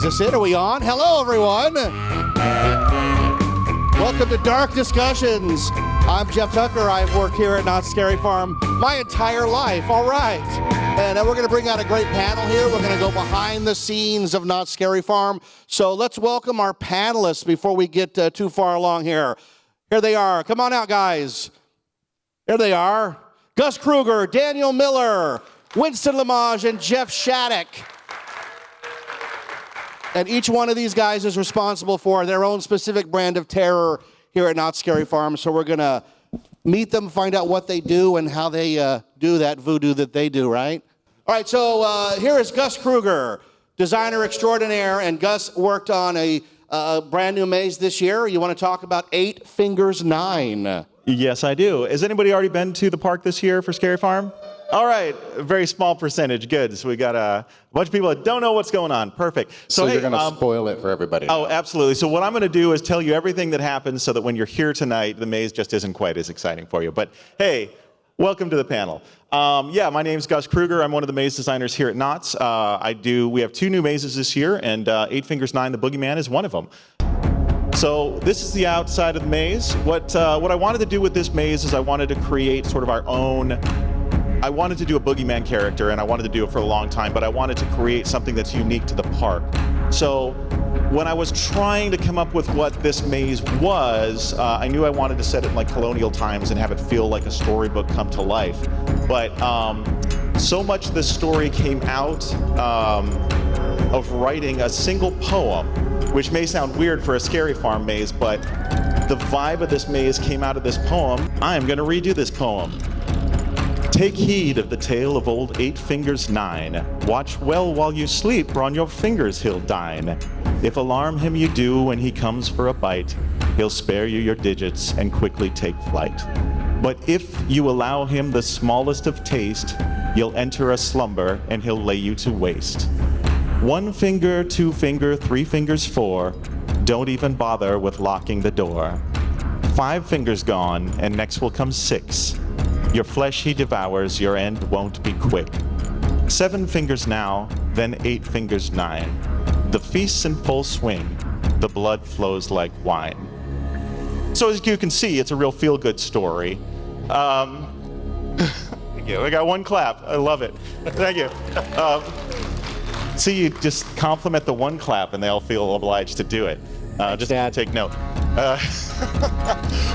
Is this it? Are we on? Hello, everyone. Welcome to Dark Discussions. I'm Jeff Tucker. I've worked here at Knott's Scary Farm my entire life. All right. And we're going to bring out a great panel here. We're going to go behind the scenes of Knott's Scary Farm. So let's welcome our panelists before we get too far along here. Here they are. Come on out, guys. Here they are. Gus Kruger, Daniel Miller, Winston Lamage, and Jeff Shattuck. And each one of these guys is responsible for their own specific brand of terror here at Knott's Scary Farm. So we're going to meet them, find out what they do and how they do that voodoo that they do, right? All right, so here is Gus Kruger, designer extraordinaire, and Gus worked on a brand new maze this year. You want to talk about 8 Fingers 9? Yes, I do. Has anybody already been to the park this year for Scary Farm? All right, a very small percentage. Good. So we got a bunch of people that don't know what's going on. Perfect. So hey, you're going to spoil it for everybody. Oh, absolutely. So what I'm going to do is tell you everything that happens so that when you're here tonight, the maze just isn't quite as exciting for you. But hey, welcome to the panel. Yeah, my name's Gus Kruger. I'm one of the maze designers here at Knott's. We have 2 new mazes this year, and 8 Fingers 9, the Boogeyman, is one of them. So this is the outside of the maze. What I wanted to do with this maze is I wanted to create sort of our own. I wanted to do a boogeyman character, and I wanted to do it for a long time, but I wanted to create something that's unique to the park. So when I was trying to come up with what this maze was, I knew I wanted to set it in like colonial times and have it feel like a storybook come to life. But so much of this story came out of writing a single poem, which may sound weird for a Scary Farm maze, but the vibe of this maze came out of this poem. I am going to redo this poem. Take heed of the tale of old 8 Fingers 9. Watch well while you sleep, or on your fingers he'll dine. If alarm him you do when he comes for a bite, he'll spare you your digits and quickly take flight. But if you allow him the smallest of taste, you'll enter a slumber and he'll lay you to waste. 1 finger, 2 finger, 3 fingers, 4. Don't even bother with locking the door. 5 fingers gone, and next will come 6. Your flesh he devours, your end won't be quick. 7 fingers now, then 8 Fingers 9. The feast's in full swing, the blood flows like wine. So as you can see, it's a real feel-good story. Thank you. I got 1 clap. I love it. Thank you. See, you just compliment the 1 clap, and they all feel obliged to do it. Just take note.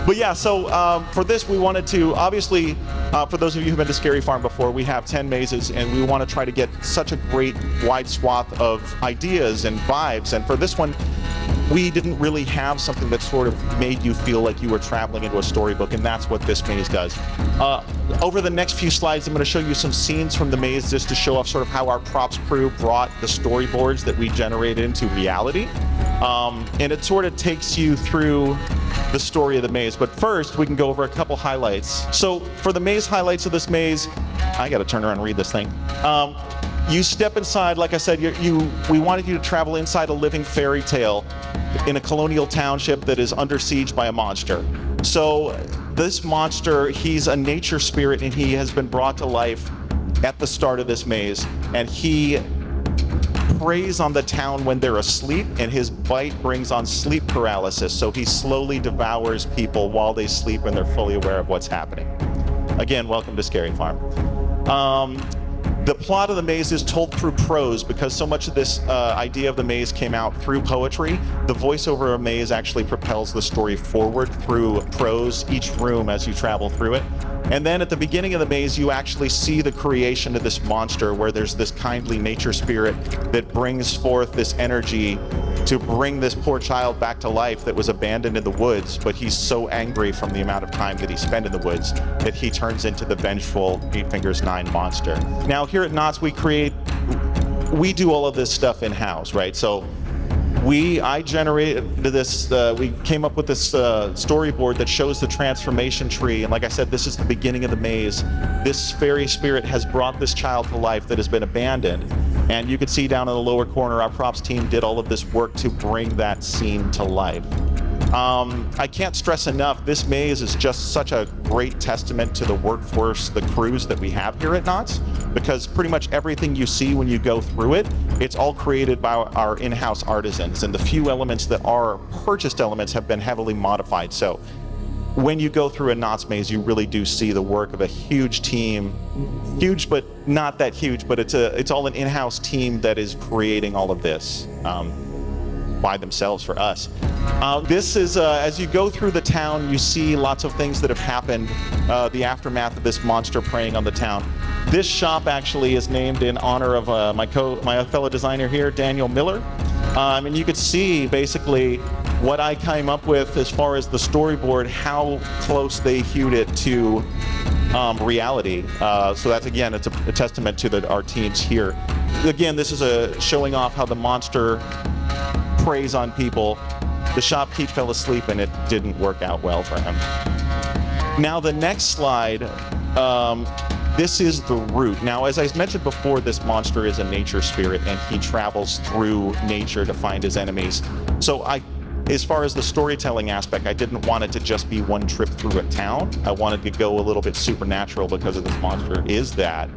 But yeah, so for this we wanted to, obviously, for those of you who've been to Scary Farm before, we have 10 mazes, and we want to try to get such a great wide swath of ideas and vibes. And for this one, we didn't really have something that sort of made you feel like you were traveling into a storybook, and that's what this maze does. Over the next few slides, I'm going to show you some scenes from the maze just to show off sort of how our props crew brought the storyboards that we generated into reality. And it sort of takes you through the story of the maze. But first, we can go over a couple highlights. So for the maze highlights of this maze, I got to turn around and read this thing. You step inside, like I said, we wanted you to travel inside a living fairy tale in a colonial township that is under siege by a monster. So this monster, he's a nature spirit, and he has been brought to life at the start of this maze. And he preys on the town when they're asleep, and his bite brings on sleep paralysis. So he slowly devours people while they sleep and they're fully aware of what's happening. Again, welcome to Scary Farm. The plot of the maze is told through prose because so much of this idea of the maze came out through poetry. The voiceover of a maze actually propels the story forward through prose, each room as you travel through it. And then at the beginning of the maze, you actually see the creation of this monster where there's this kindly nature spirit that brings forth this energy to bring this poor child back to life that was abandoned in the woods, but he's so angry from the amount of time that he spent in the woods that he turns into the vengeful 8 Fingers 9 monster. Now here at Knott's, we do all of this stuff in-house, right? So I generated this, we came up with this storyboard that shows the transformation tree. And like I said, this is the beginning of the maze. This fairy spirit has brought this child to life that has been abandoned. And you can see down in the lower corner, our props team did all of this work to bring that scene to life. I can't stress enough, this maze is just such a great testament to the workforce, the crews that we have here at Knott's, because pretty much everything you see when you go through it, it's all created by our in-house artisans, and the few elements that are purchased elements have been heavily modified. So when you go through a Knott's maze, you really do see the work of a huge team, huge but not that huge, but it's all an in-house team that is creating all of this by themselves for us. This is, as you go through the town, you see lots of things that have happened, the aftermath of this monster preying on the town. This shop actually is named in honor of my fellow designer here, Daniel Miller. And you could see basically what I came up with as far as the storyboard, how close they hewed it to reality. So that's, again, it's a testament to our teams here. Again, this is showing off how the monster preys on people. The shopkeep fell asleep and it didn't work out well for him. Now the next slide, this is the route. Now, as I mentioned before, this monster is a nature spirit and he travels through nature to find his enemies. So as far as the storytelling aspect, I didn't want it to just be one trip through a town. I wanted to go a little bit supernatural because of this monster is that.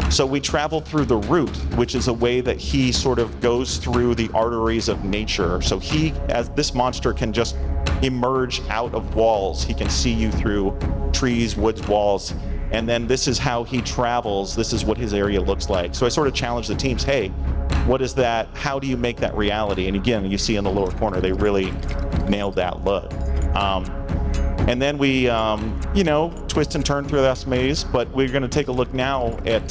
So we travel through the route, which is a way that he sort of goes through the arteries of nature. So as this monster can just emerge out of walls. He can see you through trees, woods, walls. And then this is how he travels. This is what his area looks like. So I sort of challenged the teams, hey, what is that? How do you make that reality? And again, you see in the lower corner, they really nailed that look. And then we, twist and turn through this maze, but we're gonna take a look now at,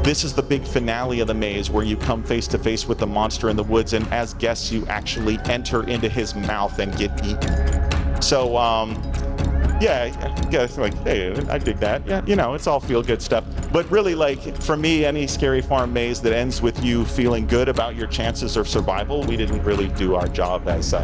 this is the big finale of the maze where you come face to face with the monster in the woods, and as guests, you actually enter into his mouth and get eaten. So, yeah, like, hey, I dig that. Yeah, it's all feel-good stuff. But really, like, for me, any Scary Farm maze that ends with you feeling good about your chances of survival, we didn't really do our job as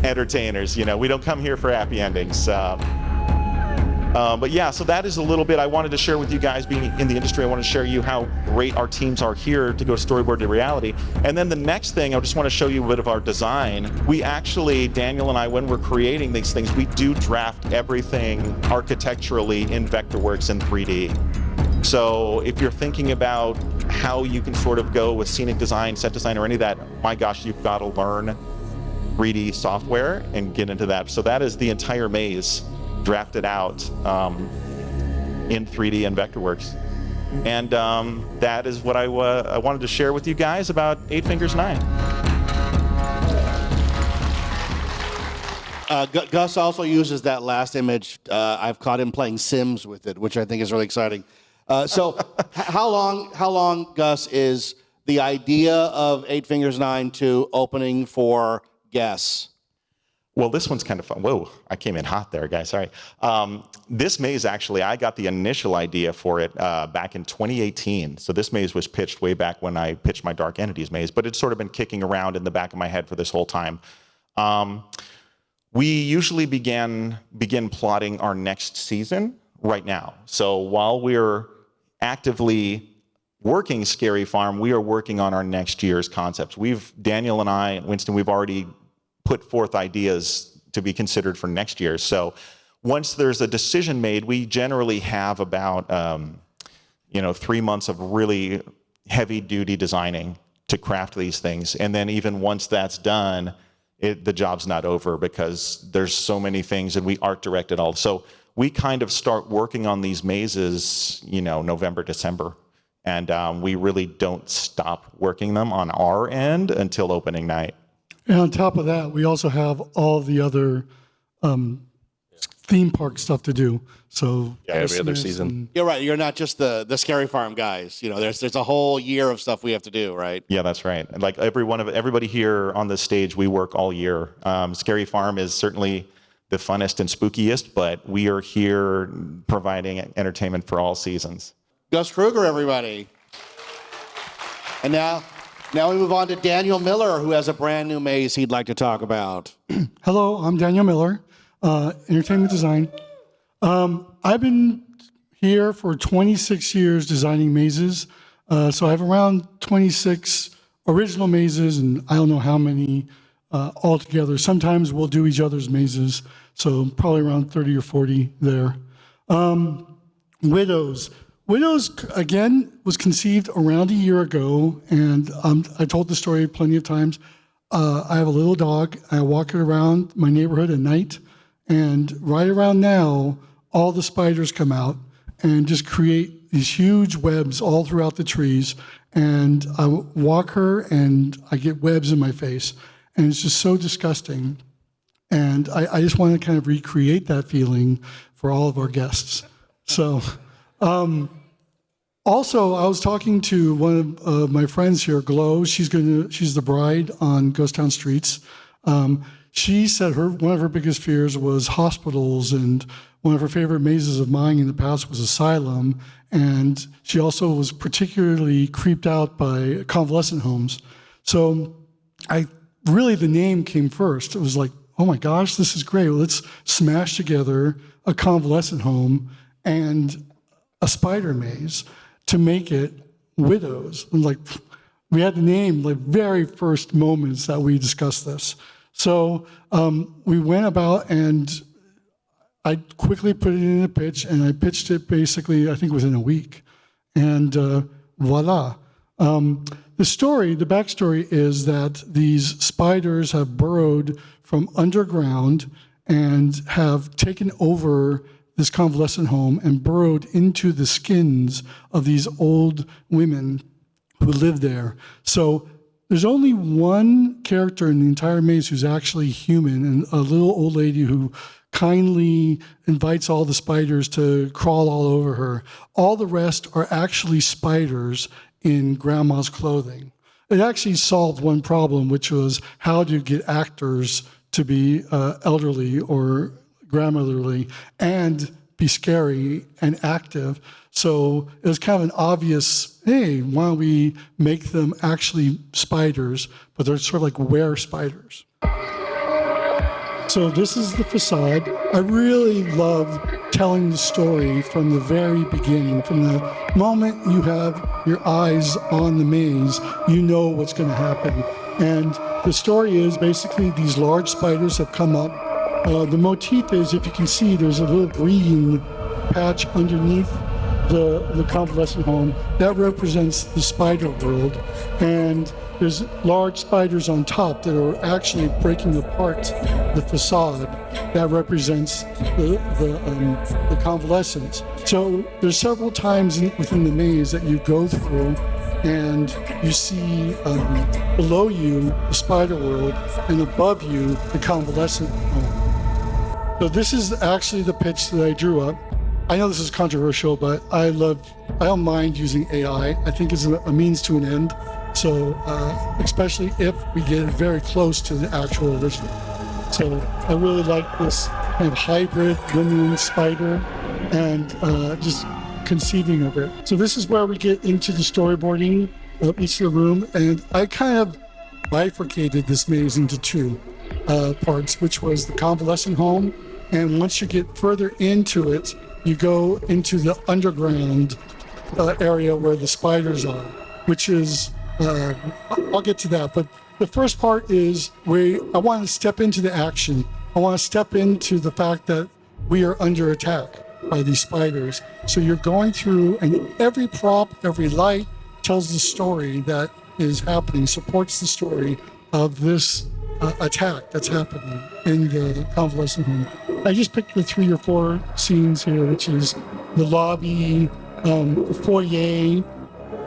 entertainers. We don't come here for happy endings. But yeah, so that is a little bit I wanted to share with you guys. Being in the industry, I want to share you how great our teams are here to go storyboard to reality. And then the next thing, I just want to show you a bit of our design. We actually, Daniel and I, when we're creating these things, we do draft everything architecturally in Vectorworks in 3D. So if you're thinking about how you can sort of go with scenic design, set design, or any of that, my gosh, you've got to learn 3D software and get into that. So that is the entire maze drafted out in 3D and Vectorworks. And that is what I wanted to share with you guys about 8 Fingers 9. Gus also uses that last image. I've caught him playing Sims with it, which I think is really exciting. So how long, Gus, is the idea of 8 Fingers 9 to opening for guests? Well, this one's kind of fun. Whoa, I came in hot there, guys. Sorry. This maze, actually, I got the initial idea for it back in 2018. So this maze was pitched way back when I pitched my Dark Entities maze, but it's sort of been kicking around in the back of my head for this whole time. We usually begin plotting our next season right now. So while we're actively working Scary Farm, we are working on our next year's concepts. Daniel and I, Winston, we've already put forth ideas to be considered for next year. So once there's a decision made, we generally have about 3 months of really heavy duty designing to craft these things. And then even once that's done, the job's not over because there's so many things, and we art direct it all. So we kind of start working on these mazes, November, December. And we really don't stop working them on our end until opening night. And on top of that, we also have all the other theme park stuff to do. So every other season. You're right. You're not just the Scary Farm guys. There's a whole year of stuff we have to do, right? Yeah, that's right. And like everybody here on this stage, we work all year. Scary Farm is certainly the funnest and spookiest, but we are here providing entertainment for all seasons. Gus Kruger, everybody. And now we move on to Daniel Miller, who has a brand new maze he'd like to talk about. Hello, I'm Daniel Miller, entertainment design. I've been here for 26 years designing mazes. So I have around 26 original mazes, and I don't know how many all together. Sometimes we'll do each other's mazes, so probably around 30 or 40 there. Widows. Widows, again, was conceived around a year ago, and I told the story plenty of times. I have a little dog. I walk it around my neighborhood at night, and right around now, all the spiders come out and just create these huge webs all throughout the trees. And I walk her, and I get webs in my face, and it's just so disgusting. And I just want to kind of recreate that feeling for all of our guests. So, also, I was talking to one of my friends here, Glow. She's the bride on Ghost Town Streets. She said one of her biggest fears was hospitals, and one of her favorite mazes of mine in the past was Asylum. And she also was particularly creeped out by convalescent homes. So the name came first. It was like, oh my gosh, this is great. Let's smash together a convalescent home and a spider maze to make it Widows. And we had the name very first moments that we discussed this. So we went about, and I quickly put it in a pitch, and I pitched it basically, I think, within a week. And voila. The backstory is that these spiders have burrowed from underground and have taken over this convalescent home and burrowed into the skins of these old women who live there. So there's only one character in the entire maze who's actually human, and a little old lady who kindly invites all the spiders to crawl all over her. All the rest are actually spiders in grandma's clothing. It actually solved one problem, which was how to get actors to be elderly or grandmotherly and be scary and active. So it was kind of an obvious, hey, why don't we make them actually spiders, but they're sort of like were-spiders. So this is the facade. I really love telling the story from the very beginning. From the moment you have your eyes on the maze, you know what's going to happen. And the story is basically these large spiders have come up. The motif is, if you can see, there's a little green patch underneath the convalescent home. That represents the spider world. And there's large spiders on top that are actually breaking apart the facade. That represents the convalescence. So there's several times within the maze that you go through, and you see below you the spider world, and above you the convalescent home. So this is actually the pitch that I drew up. I know this is controversial, but I don't mind using AI. I think it's a means to an end. So especially if we get it very close to the actual original. So I really like this kind of hybrid women spider and just conceiving of it. So this is where we get into the storyboarding of each of the room, and I kind of bifurcated this maze into two parts, which was the convalescent home, and once you get further into it, you go into the underground area where the spiders are, which is, I'll get to that, but the first part is I want to step into the action. I want to step into the fact that we are under attack by these spiders. So you're going through, and every prop, every light tells the story that is happening, supports the story of this attack that's happening in the convalescent home. I just picked the 3 or 4 scenes here, which is the lobby, the foyer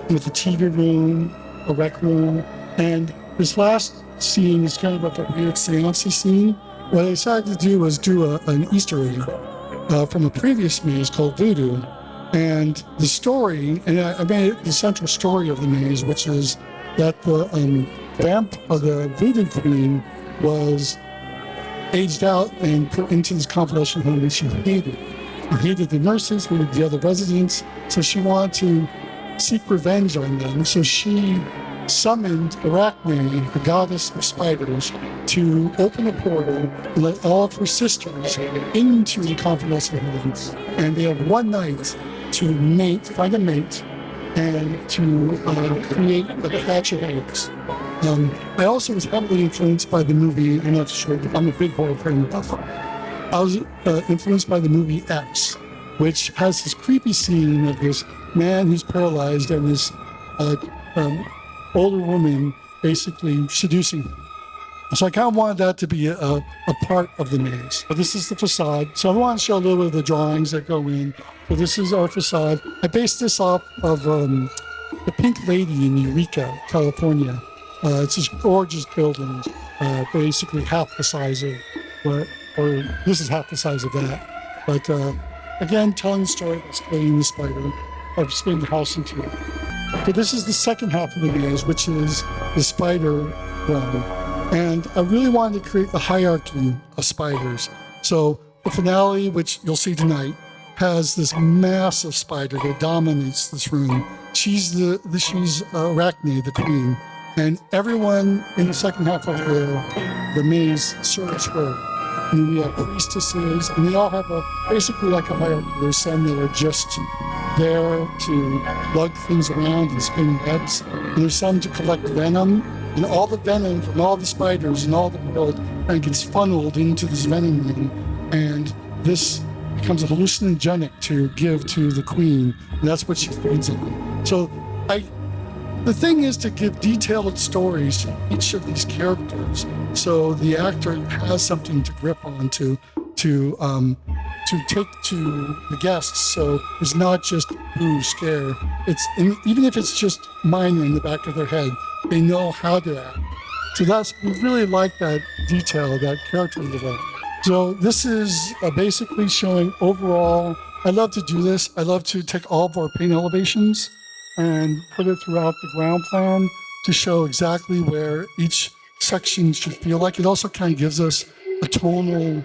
with the TV room, a rec room, and this last scene is kind of like a weird seance scene. What I decided to do was do an Easter egg from a previous maze called Voodoo. And the story, and I made it the central story of the maze, which is that the vamp of the Voodoo Queen was aged out and put into this convalescent home that she hated. She hated the nurses, hated the other residents, so she wanted to seek revenge on them. So she summoned Arachne, the goddess of spiders, to open a portal and let all of her sisters into the convalescent home. And they have one night to find a mate, and to create a patch of eggs. I also was heavily influenced by the movie. I'm not sure. I'm a big horror fan. I was influenced by the movie X, which has this creepy scene of this man who's paralyzed and this older woman basically seducing him. So I kind of wanted that to be a part of the maze. But this is the facade. So I want to show a little bit of the drawings that go in. So this is our facade. I based this off of the Pink Lady in Eureka, California. It's this gorgeous building, basically half the size of or this is half the size of that. But again, telling the story of explaining the spider, or splitting the house into it. So this is the second half of the maze, which is the spider realm. And I really wanted to create the hierarchy of spiders. So the finale, which you'll see tonight, has this massive spider that dominates this room. She's she's Arachne, the queen. And everyone in the second half of the maze serves her. And we have priestesses, and they all have basically like a hierarchy. There's some that are just there to lug things around and spin webs. And there's some to collect venom. And all the venom from all the spiders and all the world kind of gets funneled into this venom ring. And this becomes a hallucinogenic to give to the queen. And that's what she feeds on. So the thing is to give detailed stories to each of these characters, so the actor has something to grip on to take to the guests. So it's not just boo scare. Even if it's just minor in the back of their head, they know how to act. So we really like that detail, that character development. So this is basically showing overall. I love to do this. I love to take all of our paint elevations and put it throughout the ground plan to show exactly where each section should feel like. It also kind of gives us a tonal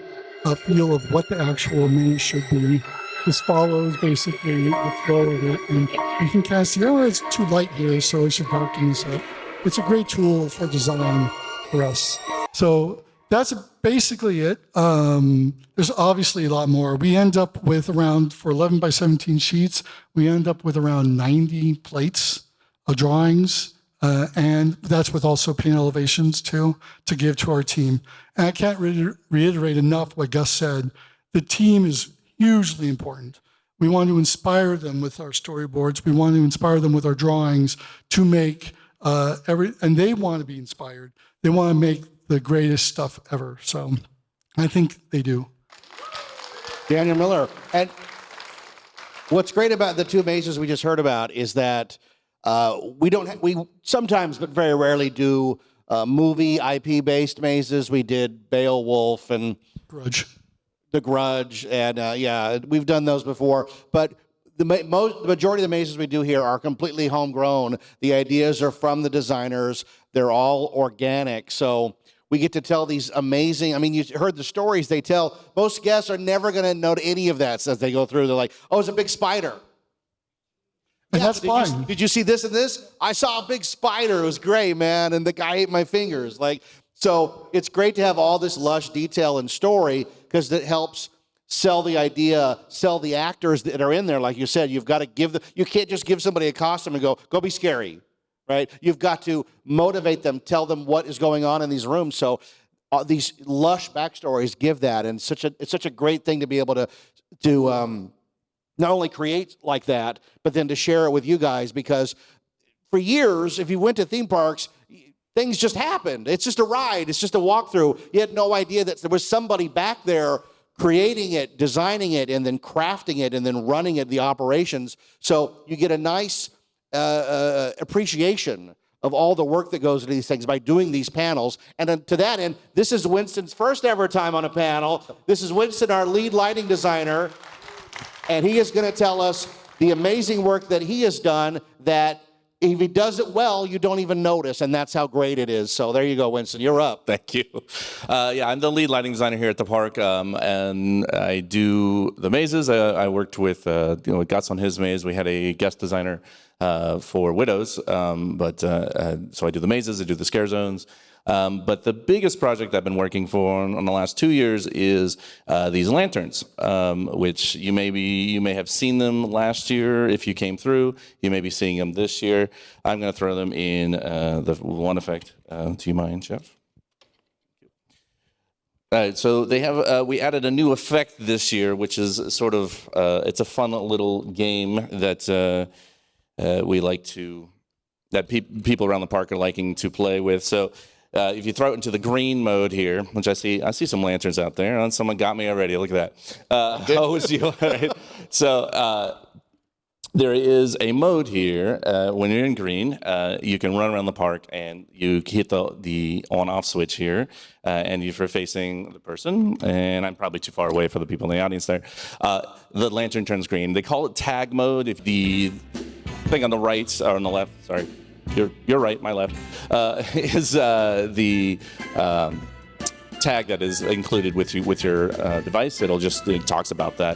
feel of what the actual maze should be. This follows basically the flow of it, and you can kind of see, oh, it's too light here, so I should darken this up. It's a great tool for design for us. So that's basically it. There's obviously a lot more. We end up with for 11 by 17 sheets, we end up with around 90 plates of drawings. And that's with also paint elevations too, to give to our team. And I can't reiterate enough what Gus said. The team is hugely important. We want to inspire them with our storyboards. We want to inspire them with our drawings to make and they want to be inspired. They want to make the greatest stuff ever. So I think they do. Daniel Miller. And what's great about the two mazes we just heard about is that we sometimes, but very rarely, do movie IP-based mazes. We did Beowulf and The Grudge, and we've done those before. But the majority of the mazes we do here are completely homegrown. The ideas are from the designers. They're all organic. So we get to tell these amazing, you heard the stories they tell. Most guests are never going to note any of that as they go through. They're like, oh, it's a big spider. And that's fine. Did you see this and this? I saw a big spider. It was great, man. And the guy ate my fingers. So it's great to have all this lush detail and story because it helps sell the idea, sell the actors that are in there. Like you said, you've got to you can't just give somebody a costume and go be scary, right? You've got to motivate them, tell them what is going on in these rooms. So these lush backstories give that. And it's such a great thing to be able to not only create like that, but then to share it with you guys, because for years, if you went to theme parks, things just happened. It's just a ride. It's just a walkthrough. You had no idea that there was somebody back there creating it, designing it, and then crafting it, and then running it, the operations. So you get a nice appreciation of all the work that goes into these things by doing these panels. And then to that end, this is Winston's first ever time on a panel. This is Winston, our lead lighting designer. And he is going to tell us the amazing work that he has done that if he does it well, you don't even notice, and that's how great it is. So there you go, Winston. You're up. Thank you. I'm the lead lighting designer here at the park, and I do the mazes. I worked with Gus on his maze. We had a guest designer for Widows, so I do the mazes, I do the scare zones. But the biggest project I've been working on the last 2 years is these lanterns, which you may have seen them last year if you came through. You may be seeing them this year. I'm going to throw them in the one effect. Do you mind, Jeff? All right, so they have. We added a new effect this year, which is sort of. It's a fun little game that we like to. That people around the park are liking to play with. So. If you throw it into the green mode here, which I see some lanterns out there. And someone got me already. Look at that. How was you? Right? So there is a mode here. When you're in green, you can run around the park and you hit the on-off switch here, and you're facing the person. And I'm probably too far away for the people in the audience there. The lantern turns green. They call it tag mode. If the thing on the right or on the left, sorry. You're right, my left, is the tag that is included with your device. It talks about that.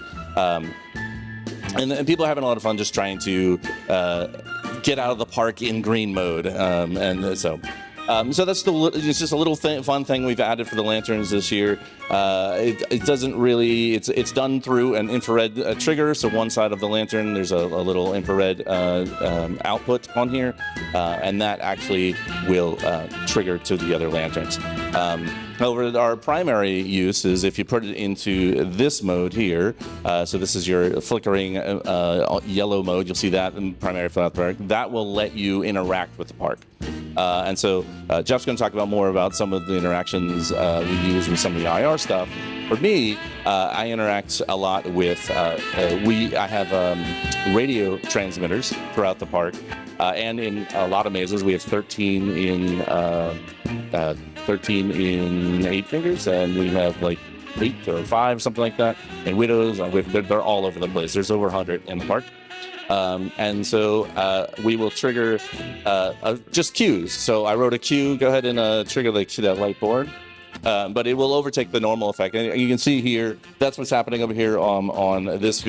And people are having a lot of fun just trying to get out of the park in green mode. So that's it's just a little fun thing we've added for the lanterns this year. It doesn't really, it's done through an infrared trigger. So one side of the lantern, there's a little infrared output on here, and that actually will trigger to the other lanterns. However, our primary use is if you put it into this mode here. So this is your flickering yellow mode. You'll see that in primary throughout the park. That will let you interact with the park. And so Jeff's going to talk about more about some of the interactions we use with some of the IR stuff. For me, I interact a lot with, I have radio transmitters throughout the park. And in a lot of mazes, we have 13 in 8 fingers, and we have like 8 or 5, something like that. And widows, they're all over the place. There's over 100 in the park. And so we will trigger just cues. So I wrote a cue. Go ahead and trigger that light board. But it will overtake the normal effect. And you can see here, that's what's happening over here on this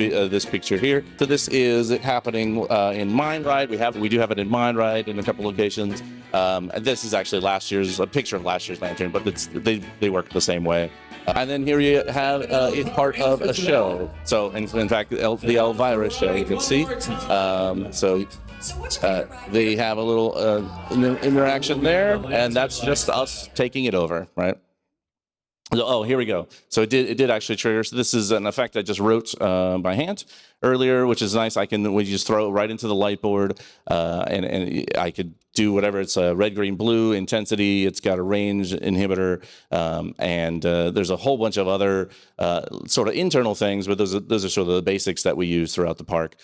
picture here. So this is happening in Mine Ride. We do have it in Mine Ride in a couple locations. And this is actually a picture of last year's lantern, but they work the same way. And then here you have it's part of a show. So in fact, the Elvira show, you can see. They have a little interaction there, and that's just us taking it over, right? Oh, here we go. So it did actually trigger. So this is an effect I just wrote by hand earlier, which is nice. We just throw it right into the light board, and I could do whatever. It's a red, green, blue intensity. It's got a range inhibitor, and there's a whole bunch of other sort of internal things, but those are sort of the basics that we use throughout the park.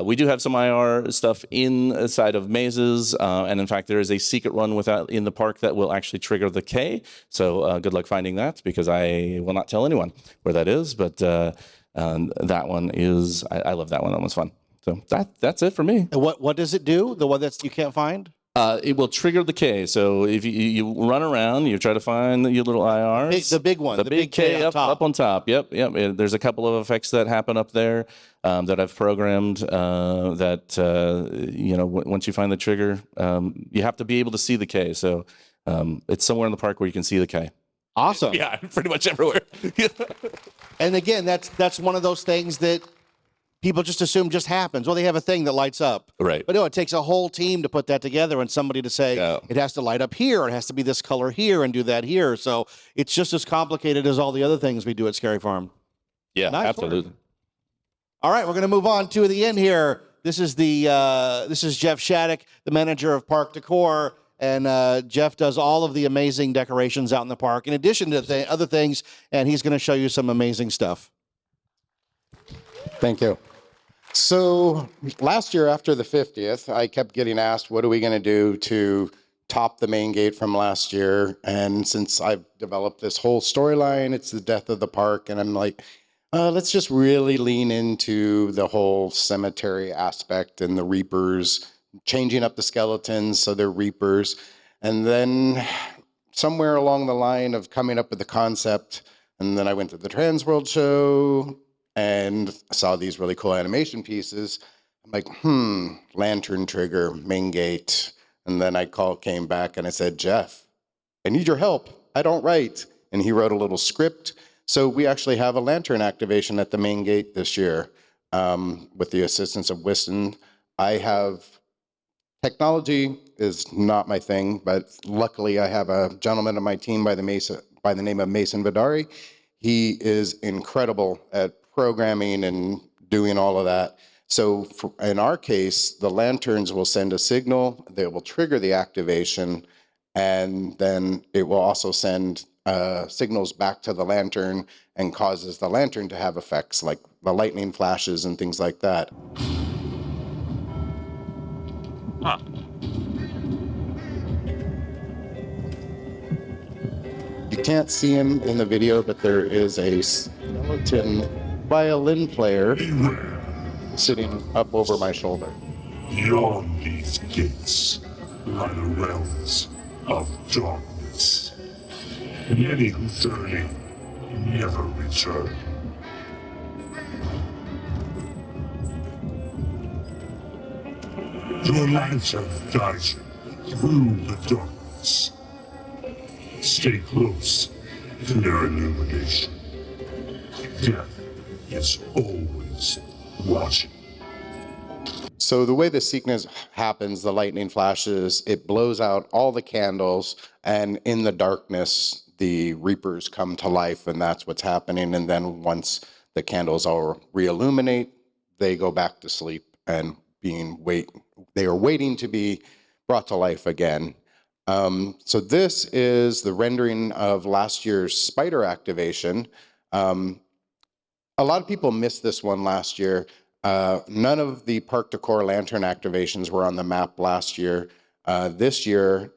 We do have some IR stuff inside of mazes, and in fact, there is a secret run in the park that will actually trigger the K. So good luck finding that, because I will not tell anyone where that is. But that one is, I love that one. That one's fun. So that's it for me. And what does it do? The one that you can't find? It will trigger the K. So if you run around, you try to find your little IRs. The big one. The big K up on top. Yep. There's a couple of effects that happen up there that I've programmed that, once you find the trigger, you have to be able to see the K. So it's somewhere in the park where you can see the K. Awesome. Yeah, pretty much everywhere. And again, that's one of those things that people just assume just happens. Well, they have a thing that lights up. Right. But no, it takes a whole team to put that together and somebody to say, it has to light up here, it has to be this color here and do that here. So it's just as complicated as all the other things we do at Scary Farm. Yeah, nice absolutely. Work. All right, we're going to move on to the end here. This is Jeff Shattuck, the manager of Park Decor. And Jeff does all of the amazing decorations out in the park, in addition to other things, and he's going to show you some amazing stuff. Thank you. So last year after the 50th, I kept getting asked, what are we going to do to top the main gate from last year? And since I've developed this whole storyline, it's the death of the park, and I'm like, let's just really lean into the whole cemetery aspect and the reapers, changing up the skeletons so they're reapers. And then somewhere along the line of coming up with the concept, and then I went to the Trans World show and saw these really cool animation pieces. I'm like, lantern trigger, main gate. And then I came back and I said, Jeff, I need your help. I don't write. And he wrote a little script. So we actually have a lantern activation at the main gate this year with the assistance of Whiston. Technology is not my thing, but luckily I have a gentleman on my team by the name of Mason Vidari. He is incredible at programming and doing all of that. So in our case, the lanterns will send a signal, they will trigger the activation, and then it will also send signals back to the lantern and causes the lantern to have effects like the lightning flashes and things like that. You can't see him in the video, but there is a skeleton violin player sitting up over my shoulder. Beyond these gates lie the realms of darkness. Many who journey never return. Your lantern guides you through the darkness. Stay close to their illumination. Death is always watching. So the way the sequence happens, the lightning flashes, it blows out all the candles, and in the darkness, the reapers come to life, and that's what's happening. And then once the candles all re-illuminate, they go back to sleep and they are waiting to be brought to life again. So this is the rendering of last year's spider activation. A lot of people missed this one last year. None of the Park Decor lantern activations were on the map last year. This year,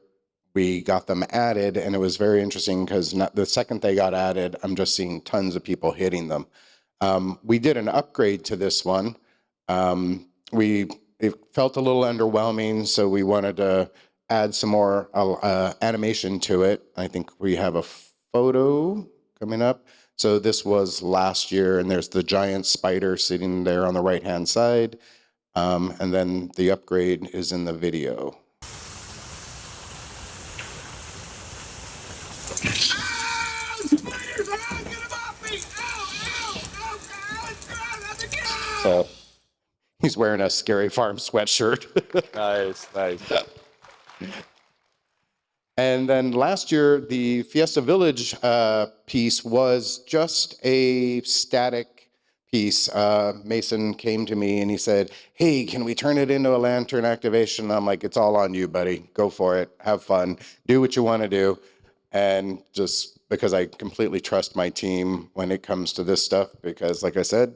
we got them added, and it was very interesting because the second they got added, I'm just seeing tons of people hitting them. We did an upgrade to this one. It felt a little underwhelming, so we wanted to add some more animation to it. I think we have a photo coming up. So this was last year, and there's the giant spider sitting there on the right-hand side. And then the upgrade is in the video. So he's wearing a Scary Farm sweatshirt. Nice. And then last year, the Fiesta Village piece was just a static piece. Mason came to me and he said, "Hey, can we turn it into a lantern activation?" I'm like, "It's all on you, buddy. Go for it. Have fun. Do what you want to do." And just because I completely trust my team when it comes to this stuff, because like I said,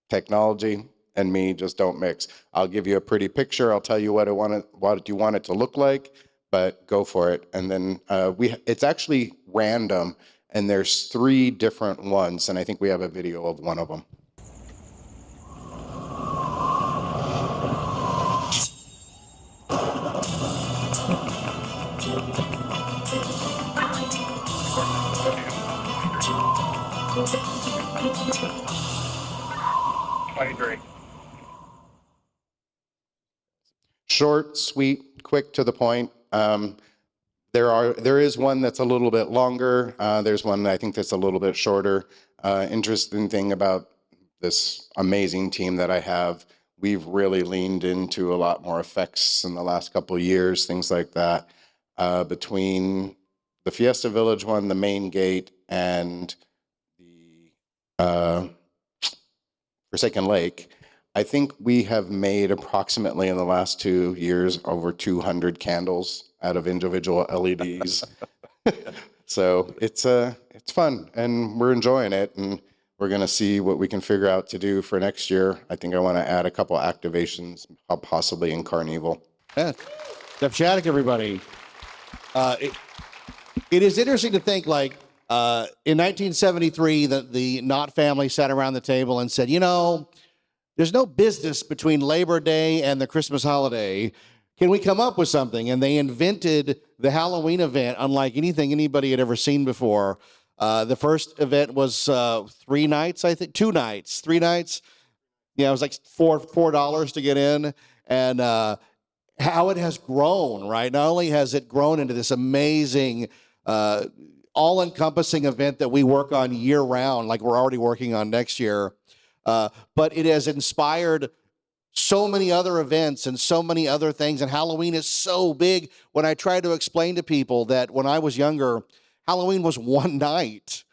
technology and me just don't mix. I'll give you a pretty picture. I'll tell you what you want it to look like, but go for it. And then it's actually random, and there's 3 different ones, and I think we have a video of one of them. Short, sweet, quick, to the point. There is one that's a little bit longer. There's one I think that's a little bit shorter. Interesting thing about this amazing team that I have, we've really leaned into a lot more effects in the last couple of years, things like that. Between the Fiesta Village one, the main gate, and the Forsaken Lake, I think we have made approximately in the last 2 years over 200 candles out of individual LEDs. So it's fun, and we're enjoying it, and we're going to see what we can figure out to do for next year. I think I want to add a couple activations, possibly in Carnival. Yeah. Jeff Shattuck, everybody. It is interesting to think, like, in 1973, the Knott family sat around the table and said, there's no business between Labor Day and the Christmas holiday. Can we come up with something? And they invented the Halloween event unlike anything anybody had ever seen before. The first event was 3 nights, I think, 2 nights, 3 nights. Yeah, it was like $4 to get in. And how it has grown, right? Not only has it grown into this amazing all-encompassing event that we work on year-round, like we're already working on next year. But it has inspired so many other events and so many other things. And Halloween is so big. When I try to explain to people that when I was younger, Halloween was one night.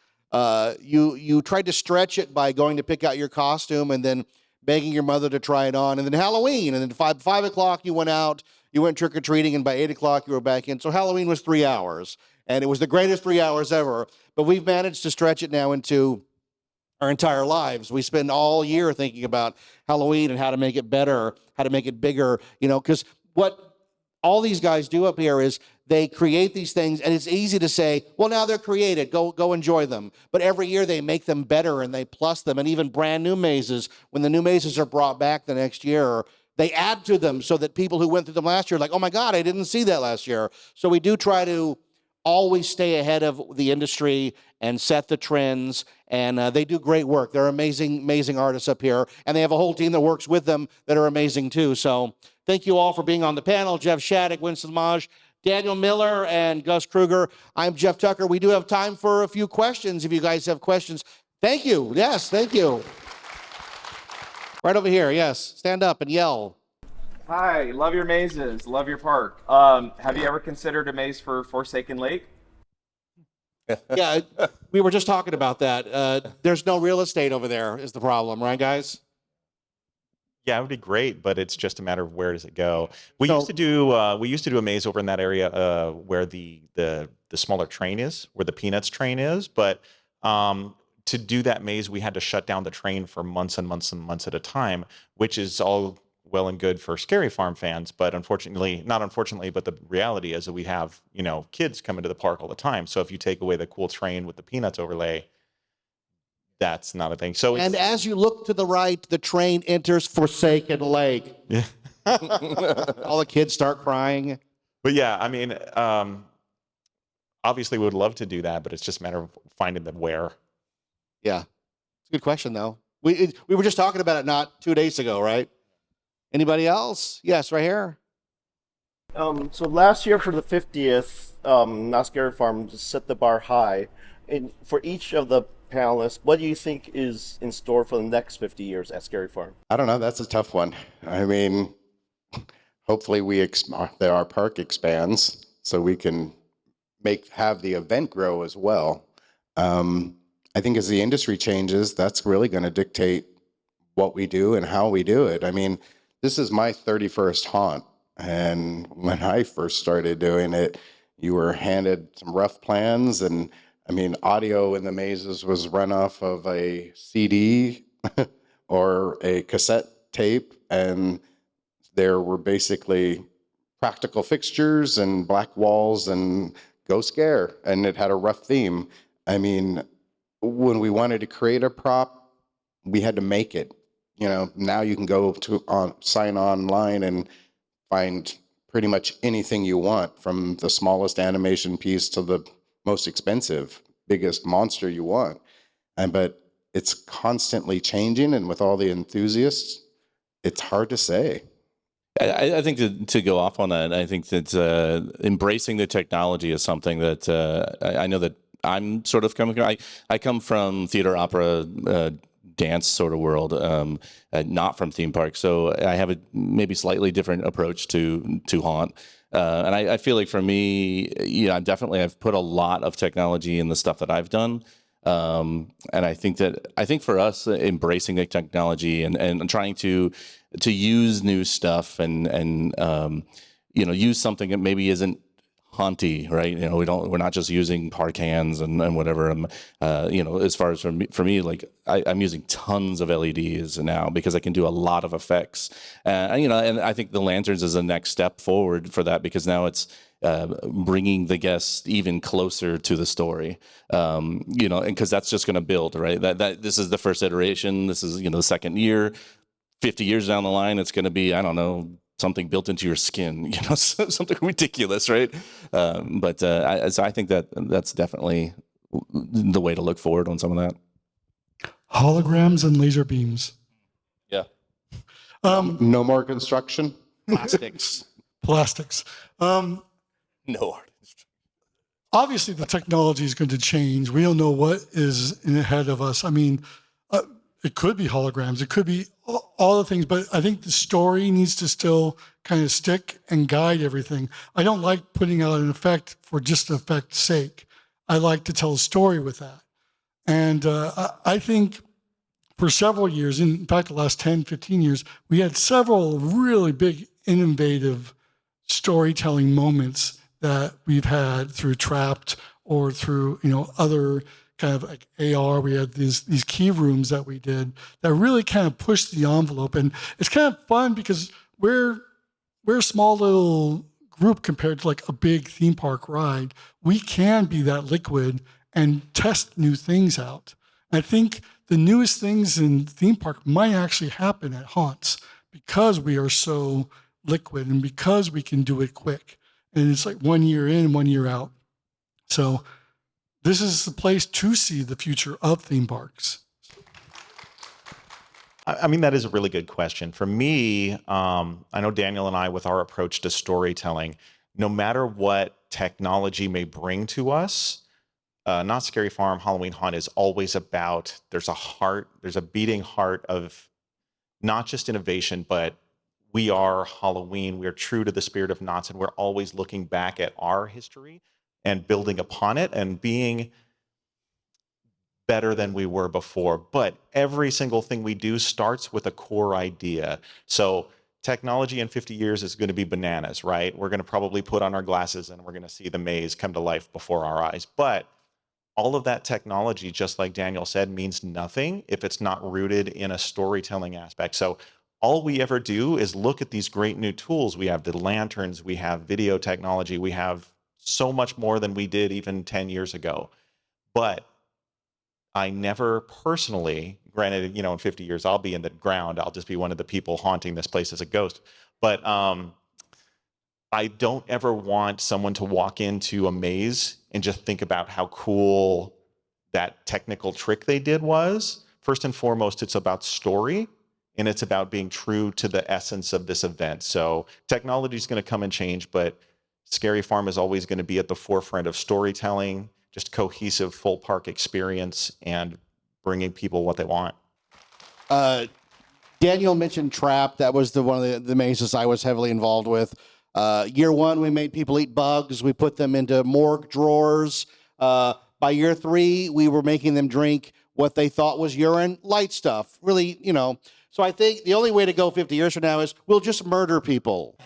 You tried to stretch it by going to pick out your costume and then begging your mother to try it on, and then Halloween, and then 5 o'clock you went out, you went trick-or-treating, and by 8 o'clock you were back in. So Halloween was 3 hours, and it was the greatest 3 hours ever. But we've managed to stretch it now into our entire lives. We spend all year thinking about Halloween and how to make it better, how to make it bigger, because what all these guys do up here is they create these things, and it's easy to say, well, now they're created, go enjoy them. But every year they make them better and they plus them, and even brand new mazes, when the new mazes are brought back the next year, they add to them so that people who went through them last year are like, oh my God, I didn't see that last year. So we do try to always stay ahead of the industry and set the trends, and they do great work. They're amazing artists up here, and they have a whole team that works with them that are amazing too. So thank you all for being on the panel. Jeff Shattuck, Winston Maj, Daniel Miller, and Gus Kruger. I'm Jeff Tucker. We do have time for a few questions if you guys have questions. Thank you. Yes, thank you. Right over here, yes. Stand up and yell. Hi, love your mazes, love your park. Have you ever considered a maze for Forsaken Lake? Yeah, we were just talking about that. There's no real estate over there is the problem, right, guys? Yeah, it would be great, but it's just a matter of where does it go. We used to do a maze over in that area where the smaller train is, where the Peanuts train is. But to do that maze, we had to shut down the train for months and months and months at a time, which is all well and good for Scary Farm fans, but not unfortunately, but the reality is that we have kids coming to the park all the time. So if you take away the cool train with the Peanuts overlay, that's not a thing. So and as you look to the right, the train enters Forsaken Lake. Yeah. All the kids start crying. But yeah, I mean, obviously we would love to do that, but it's just a matter of finding the where. Yeah, it's a good question though. We were just talking about it not 2 days ago, right? Anybody else? Yes, right here. So last year for the 50th, Not Scary Farm just set the bar high. And for each of the panelists, what do you think is in store for the next 50 years at Scary Farm? I don't know. That's a tough one. I mean, hopefully our park expands so we can have the event grow as well. I think as the industry changes, that's really going to dictate what we do and how we do it. I mean, this is my 31st haunt. And when I first started doing it, you were handed some rough plans. And I mean, audio in the mazes was run off of a CD or a cassette tape. And there were basically practical fixtures and black walls and go scare. And it had a rough theme. I mean, when we wanted to create a prop, we had to make it. Now you can go to sign online and find pretty much anything you want, from the smallest animation piece to the most expensive, biggest monster you want. But it's constantly changing, and with all the enthusiasts, it's hard to say. I think to go off on that, I think that embracing the technology is something that I know that I'm sort of coming. I come from theater, opera, dance sort of world, not from theme parks. So I have a maybe slightly different approach to haunt. And I feel like for me, I've put a lot of technology in the stuff that I've done. And I think for us, embracing the technology and trying to use new stuff and use something that maybe isn't haunty, right? We're not just using park hands and whatever. As far as for me, like I'm using tons of LEDs now because I can do a lot of effects. And I think the lanterns is the next step forward for that, because now it's bringing the guests even closer to the story. And because that's just going to build, right? That this is the first iteration. This is the second year. 50 years down the line, it's going to be, I don't know, something built into your skin, something ridiculous, right? So I think that's definitely the way to look forward on some of that. Holograms and laser beams. Yeah. No more construction? Plastics. Plastics. No art. obviously the technology is going to change. We don't know what is ahead of us. I mean, it could be holograms. It could be all the things, but I think the story needs to still kind of stick and guide everything. I don't like putting out an effect for just the effect's sake. I like to tell a story with that. And I think for several years, in fact, the last 10, 15 years, we had several really big, innovative storytelling moments that we've had through Trapped or through, other kind of like AR. We had these key rooms that we did that really kind of pushed the envelope. And it's kind of fun because we're a small little group compared to like a big theme park ride. We can be that liquid and test new things out. I think the newest things in theme park might actually happen at Haunts because we are so liquid and because we can do it quick. And it's like 1 year in, 1 year out. So this is the place to see the future of theme parks. I mean, that is a really good question. For me, I know Daniel and I, with our approach to storytelling, no matter what technology may bring to us, Not Scary Farm Halloween Haunt is always about, there's a beating heart of not just innovation, but we are Halloween. We are true to the spirit of Knott's, and we're always looking back at our history and building upon it and being better than we were before. But every single thing we do starts with a core idea. So technology in 50 years is going to be bananas, right? We're going to probably put on our glasses and we're going to see the maze come to life before our eyes. But all of that technology, just like Daniel said, means nothing if it's not rooted in a storytelling aspect. So all we ever do is look at these great new tools. We have the lanterns, we have video technology, we have so much more than we did even 10 years ago. But I never personally, granted, in 50 years, I'll be in the ground. I'll just be one of the people haunting this place as a ghost. But I don't ever want someone to walk into a maze and just think about how cool that technical trick they did was. First and foremost, it's about story, and it's about being true to the essence of this event. So technology is going to come and change, but Scary Farm is always going to be at the forefront of storytelling, just cohesive full park experience, and bringing people what they want. Daniel mentioned Trap. That was one of the mazes I was heavily involved with. Year one, we made people eat bugs. We put them into morgue drawers. By year three, we were making them drink what they thought was urine, light stuff, really, So I think the only way to go 50 years from now is we'll just murder people.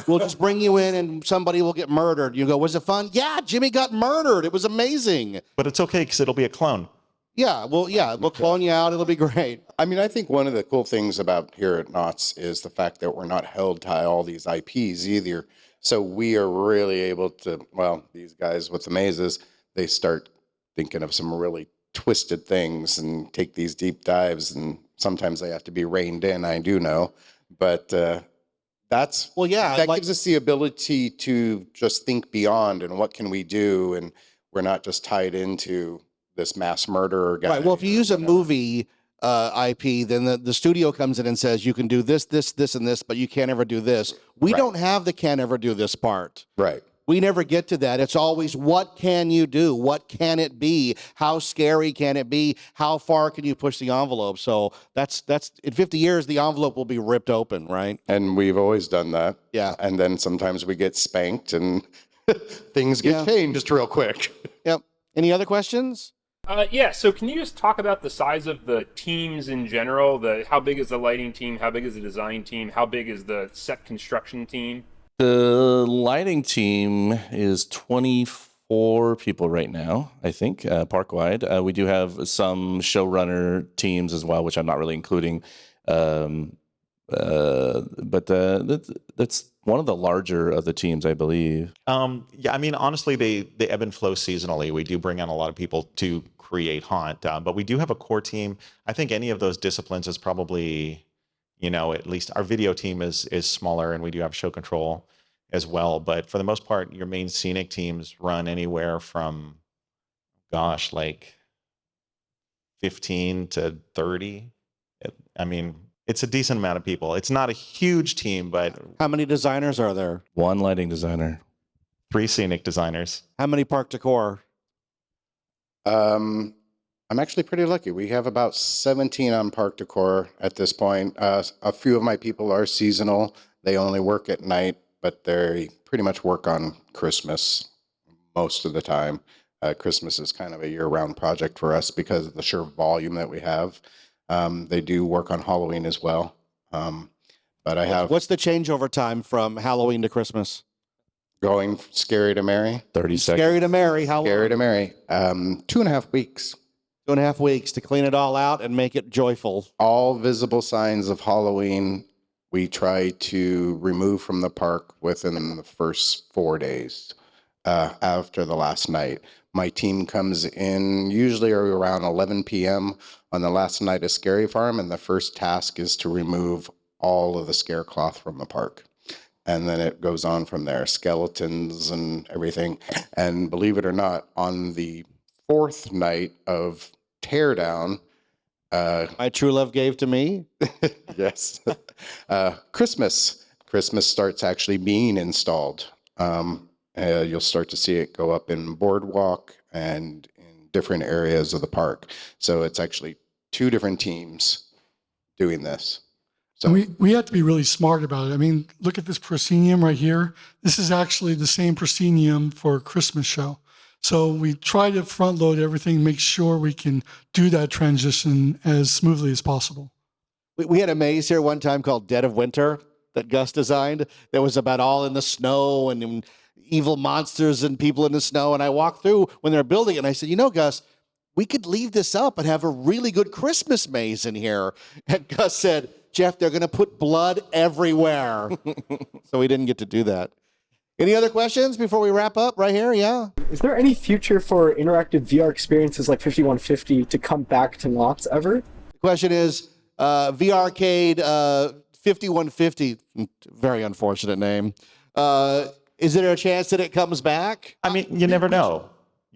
We'll just bring you in and somebody will get murdered. You go, was it fun? Yeah, Jimmy got murdered. It was amazing. But it's okay because it'll be a clone. Yeah, we'll clone you out. It'll be great. I mean, I think one of the cool things about here at Knott's is the fact that we're not held to all these IPs either. So we are really able to, these guys with the mazes, they start thinking of some really twisted things and take these deep dives, and sometimes they have to be reined in, I do know. But that gives us the ability to just think beyond and what can we do, and we're not just tied into this mass murderer guy. Right. Well, if you use a movie IP, then the studio comes in and says you can do this, this, this, and this, but you can't ever do this. We don't have the can't ever do this part. Right. We never get to that. It's always, what can you do? What can it be? How scary can it be? How far can you push the envelope? So that's in 50 years, the envelope will be ripped open, right? And we've always done that. Yeah. And then sometimes we get spanked and things get changed real quick. Yep. Any other questions? So can you just talk about the size of the teams in general? How big is the lighting team? How big is the design team? How big is the set construction team? The lighting team is 24 people right now, I think, park-wide. We do have some showrunner teams as well, which I'm not really including. But that's one of the larger of the teams, I believe. I mean, honestly, they ebb and flow seasonally. We do bring on a lot of people to create Haunt, but we do have a core team. I think any of those disciplines is probably, at least our video team is smaller, and we do have show control as well. But for the most part, your main scenic teams run anywhere from, like 15 to 30. I mean, it's a decent amount of people. It's not a huge team, but... How many designers are there? One lighting designer. 3 scenic designers. How many park decor? I'm actually pretty lucky. We have about 17 on park decor at this point. A few of my people are seasonal. They only work at night, but they pretty much work on Christmas most of the time. Christmas is kind of a year-round project for us because of the sheer volume that we have. They do work on Halloween as well. But I have What's the changeover time from Halloween to Christmas? going scary to merry. 30 seconds. Scary to Mary. How Scary long? to merry. 2.5 weeks. 2.5 weeks to clean it all out and make it joyful. All visible signs of Halloween we try to remove from the park within the first 4 days after the last night. My team comes in usually around 11 p.m. on the last night of Scary Farm, and the first task is to remove all of the scare cloth from the park. And then it goes on from there, skeletons and everything. And believe it or not, on the 4th night of teardown, My true love gave to me. yes, Christmas starts actually being installed. You'll start to see it go up in boardwalk and in different areas of the park. So it's actually 2 different teams doing this. So We have to be really smart about it. I mean, look at this proscenium right here. This is actually the same proscenium for a Christmas show. So we try to front load everything, make sure we can do that transition as smoothly as possible. We had a maze here one time called Dead of Winter that Gus designed. That was about all in the snow and evil monsters and people in the snow. And I walked through when they were building it, and I said, Gus, we could leave this up and have a really good Christmas maze in here. And Gus said, Jeff, they're going to put blood everywhere. So we didn't get to do that. Any other questions before we wrap up right here? Yeah. Is there any future for interactive VR experiences like 5150 to come back to Knott's ever? The question is, VRcade 5150, very unfortunate name. Is there a chance that it comes back? I mean, you never know.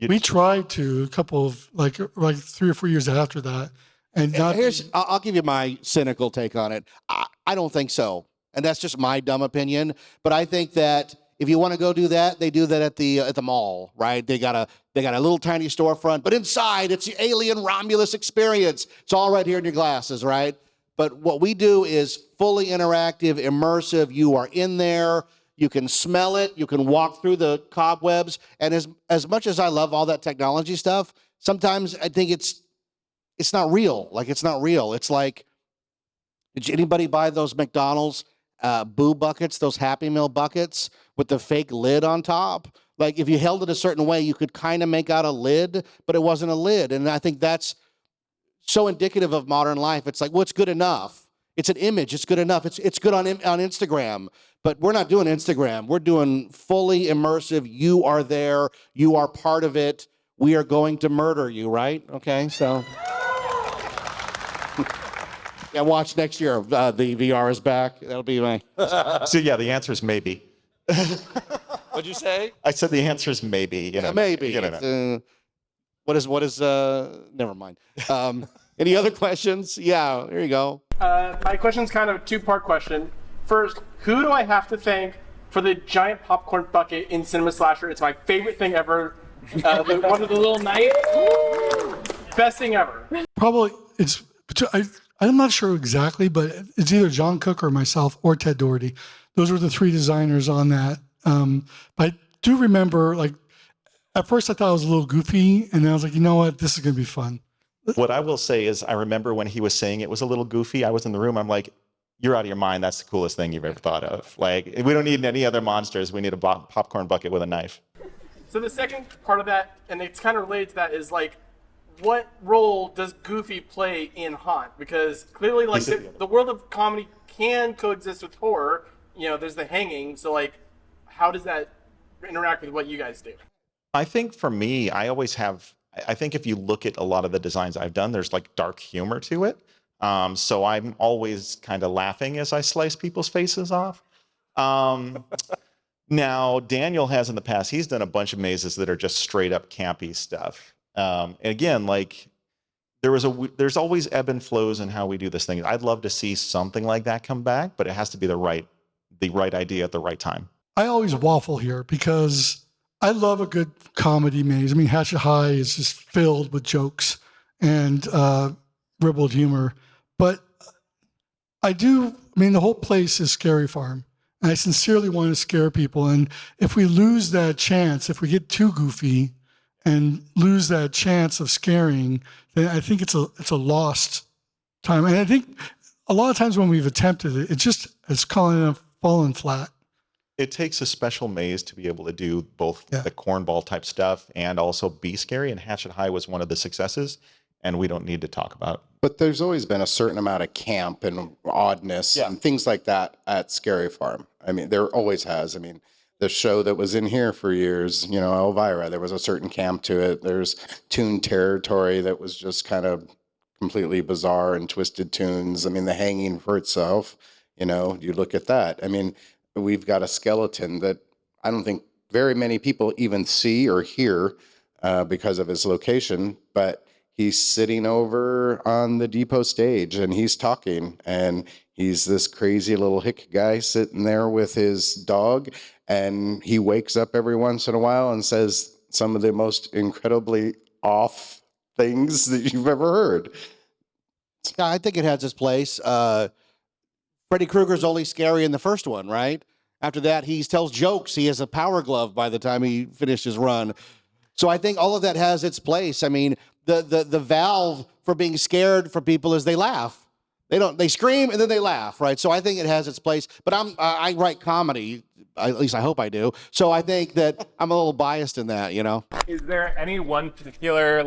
We tried to a couple of like 3 or 4 years after that. And not I'll give you my cynical take on it. I don't think so. And that's just my dumb opinion. But I think that if you want to go do that, they do that at the mall, right? They got a little tiny storefront, but inside it's the Alien Romulus experience. It's all right here in your glasses, right? But what we do is fully interactive, immersive. You are in there. You can smell it. You can walk through the cobwebs. And as much as I love all that technology stuff, sometimes I think it's not real. Like, it's not real. It's like, did anybody buy those McDonald's Boo buckets, those Happy Meal buckets with the fake lid on top? Like, if you held it a certain way, you could kind of make out a lid, but it wasn't a lid. And I think that's so indicative of modern life. It's like, well, it's good enough. It's an image. It's good enough. It's good on Instagram. But we're not doing Instagram. We're doing fully immersive. You are there. You are part of it. We are going to murder you, right? Okay, so... Yeah, watch next year. The VR is back. That'll be my... So yeah, the answer is maybe. What'd you say? I said the answer is maybe. Maybe. You know. What is never mind. Any other questions? Yeah, here you go. My question's kind of a 2-part question. First, who do I have to thank for the giant popcorn bucket in Cinema Slasher? It's my favorite thing ever. One of the little knights. Best thing ever. probably I'm not sure exactly, but it's either John Cook or myself or Ted Doherty. Those were the 3 designers on that. But I do remember, like, at first I thought it was a little goofy, and then I was like, you know what, this is going to be fun. What I will say is I remember when he was saying it was a little goofy, I was in the room, I'm like, you're out of your mind. That's the coolest thing you've ever thought of. Like, we don't need any other monsters. We need a popcorn bucket with a knife. So the second part of that, and it's kind of related to that, is like, what role does Goofy play in Haunt? Because clearly, like, the world of comedy can coexist with horror. You know, there's the hanging. So, like, how does that interact with what you guys do? I think for me, I think if you look at a lot of the designs I've done, there's like dark humor to it. So I'm always kind of laughing as I slice people's faces off. Now, Daniel has in the past, he's done a bunch of mazes that are just straight up campy stuff. And again, like there's always ebb and flows in how we do this thing. I'd love to see something like that come back, but it has to be the right idea at the right time. I always waffle here because I love a good comedy maze. I mean, Hatchet High is just filled with jokes and ribald humor. But the whole place is Scary Farm. And I sincerely want to scare people. And if we lose that chance, if we get too goofy and lose that chance of scaring, then I think it's a lost time. And I think a lot of times when we've attempted it, it's fallen flat. It takes a special maze to be able to do both the cornball type stuff and also be scary. And Hatchet High was one of the successes, and we don't need to talk about. But there's always been a certain amount of camp and oddness and things like that at Scary Farm. I mean, there always has. I mean, the show that was in here for years, Elvira, there was a certain camp to it. There's Toon Territory that was just kind of completely bizarre and twisted tunes. I mean, The Hanging for itself, you look at that. I mean, we've got a skeleton that I don't think very many people even see or hear because of his location, but he's sitting over on the depot stage and he's talking, and he's this crazy little hick guy sitting there with his dog, and he wakes up every once in a while and says some of the most incredibly off things that you've ever heard. Yeah, I think it has its place. Freddy Krueger's only scary in the first one, right? After that, he tells jokes. He has a power glove by the time he finished his run. So I think all of that has its place. I mean, the valve for being scared for people is they laugh. They scream and then they laugh, right? So I think it has its place. But I write comedy, at least I hope I do. So I think that I'm a little biased in that, Is there any one particular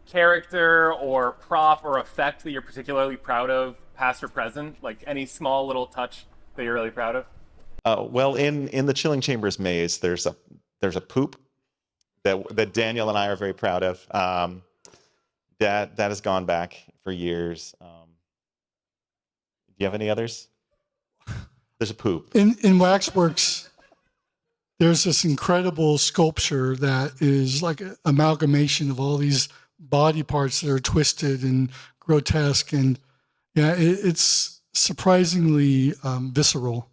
character or prop or effect that you're particularly proud of, past or present? Like any small little touch that you're really proud of? Well, in the Chilling Chambers maze, there's a poop that Daniel and I are very proud of. That has gone back for years. Do you have any others? There's a poop. In Waxworks, there's this incredible sculpture that is like an amalgamation of all these body parts that are twisted and grotesque, and it's surprisingly visceral.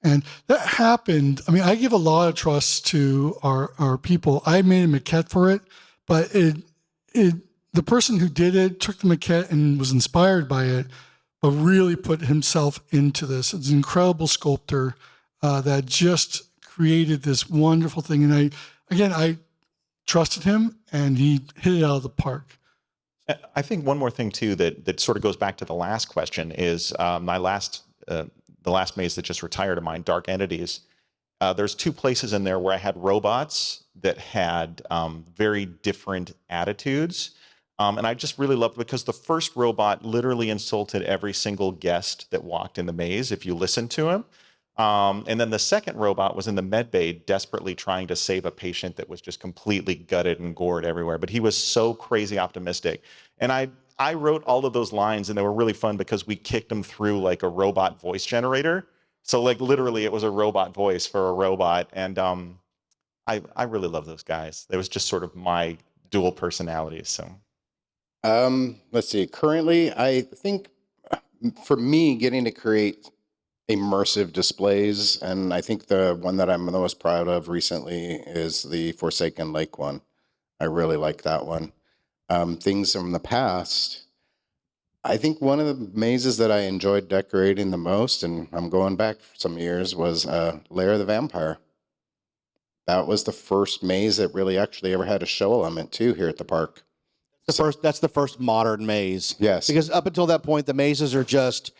And that happened. I mean, I give a lot of trust to our people. I made a maquette for it, but the person who did it took the maquette and was inspired by it, but really put himself into this. It's an incredible sculptor that just created this wonderful thing. And I trusted him, and he hit it out of the park. I think one more thing too that sort of goes back to the last question is the last maze that just retired of mine, Dark Entities. There's two places in there where I had robots that had very different attitudes. And I just really loved it because the first robot literally insulted every single guest that walked in the maze if you listened to him. And then the second robot was in the med bay desperately trying to save a patient that was just completely gutted and gored everywhere. But he was so crazy optimistic. And I wrote all of those lines, and they were really fun because we kicked them through like a robot voice generator. So like literally it was a robot voice for a robot. And I really love those guys. It was just sort of my dual personalities. So let's see. Currently, I think for me, getting to create immersive displays, and I think the one that I'm the most proud of recently is the Forsaken Lake one. I really like that one. Things from the past, I think one of the mazes that I enjoyed decorating the most, and I'm going back some years, was Lair of the Vampire. That was the first maze that really actually ever had a show element too here at the park. That's the first modern maze. Yes. Because up until that point, the mazes are just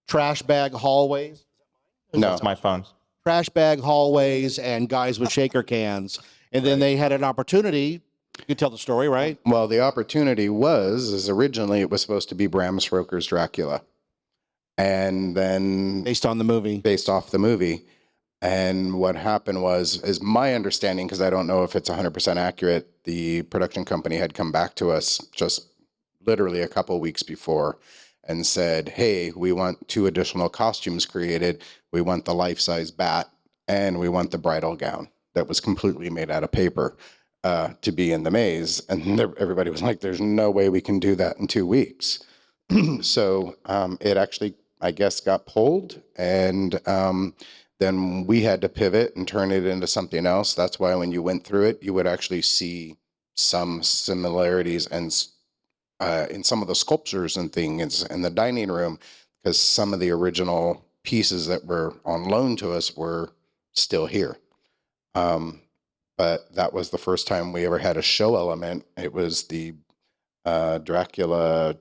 trash bag hallways. No. That's my phone. Trash bag hallways and guys with shaker cans. And then they had an opportunity. You could tell the story, right? Well, the opportunity is originally it was supposed to be Bram Stoker's Dracula. And then Based off the movie. And what happened is my understanding, because I don't know if it's 100% accurate, the production company had come back to us just literally a couple weeks before and said, hey, we want 2 additional costumes created. We want the life-size bat, and we want the bridal gown that was completely made out of paper to be in the maze. And everybody was like, there's no way we can do that in 2 weeks. So it actually, I guess, got pulled, and then we had to pivot and turn it into something else. That's why when you went through it, you would actually see some similarities and in some of the sculptures and things in the dining room, because some of the original pieces that were on loan to us were still here. But that was the first time we ever had a show element. It was the Dracula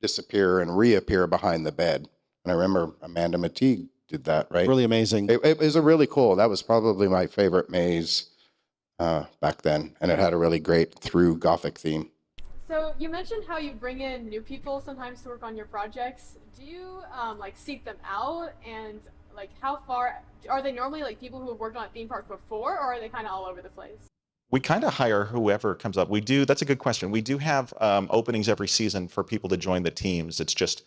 disappear and reappear behind the bed. And I remember Amanda Mateague did that, right? Really amazing. It was a really cool. That was probably my favorite maze back then. And it had a really great through Gothic theme. So you mentioned how you bring in new people sometimes to work on your projects. Do you like seek them out, and like how far are they normally like people who have worked on a theme park before, or are they kind of all over the place? We kind of hire whoever comes up. We do. That's a good question. We do have openings every season for people to join the teams. It's just,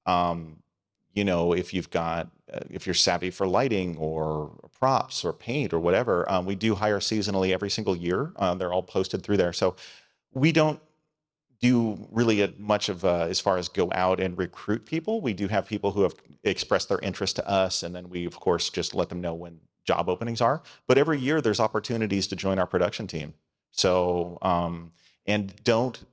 you know, if you've got, if you're savvy for lighting or props or paint or whatever, we do hire seasonally every single year. They're all posted through there. So we don't do really much of as far as go out and recruit people. We do have people who have expressed their interest to us, and then we of course just let them know when job openings are. But every year there's opportunities to join our production team. So and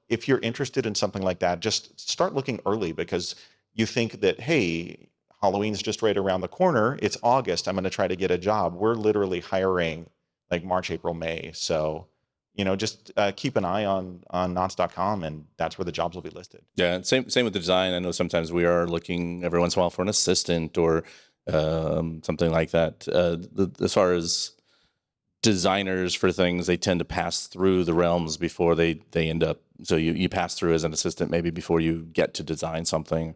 if you're interested in something like that, just start looking early, because you think that, hey, Halloween's just right around the corner, it's August, I'm going to try to get a job. We're literally hiring like March, April, May. So you know, just keep an eye on Knotts.com, and that's where the jobs will be listed. Yeah, same with the design. I know sometimes we are looking every once in a while for an assistant or something like that. As far as designers for things, they tend to pass through the realms before they end up. So you pass through as an assistant maybe before you get to design something.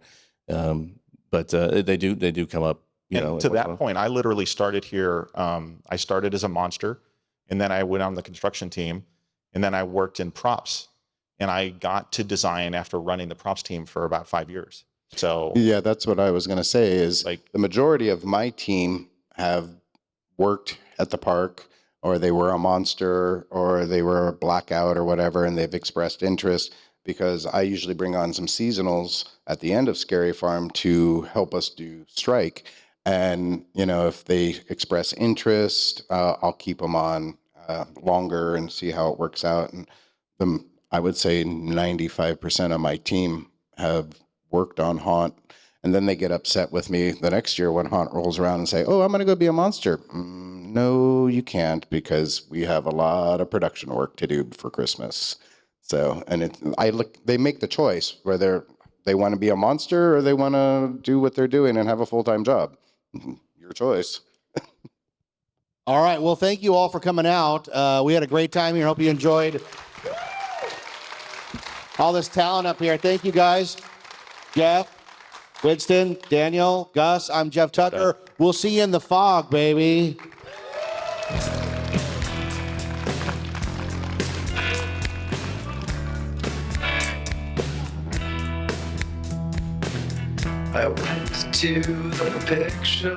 But they do come up. You know, to that point, I literally started here. I started as a monster. And then I went on the construction team, and then I worked in props, and I got to design after running the props team for about 5 years. So yeah, that's what I was going to say is like the majority of my team have worked at the park, or they were a monster, or they were a blackout or whatever, and they've expressed interest, because I usually bring on some seasonals at the end of Scary Farm to help us do strike. And, you know, if they express interest, I'll keep them on longer and see how it works out. And I would say 95% of my team have worked on Haunt. And then they get upset with me the next year when Haunt rolls around and say, oh, I'm going to go be a monster. No, you can't, because we have a lot of production work to do for Christmas. So, and they make the choice whether they want to be a monster or they want to do what they're doing and have a full-time job. Your choice. All right. Well, thank you all for coming out. We had a great time here. Hope you enjoyed all this talent up here. Thank you, guys. Jeff, Winston, Daniel, Gus. I'm Jeff Tucker. We'll see you in the fog, baby. I went to the picture.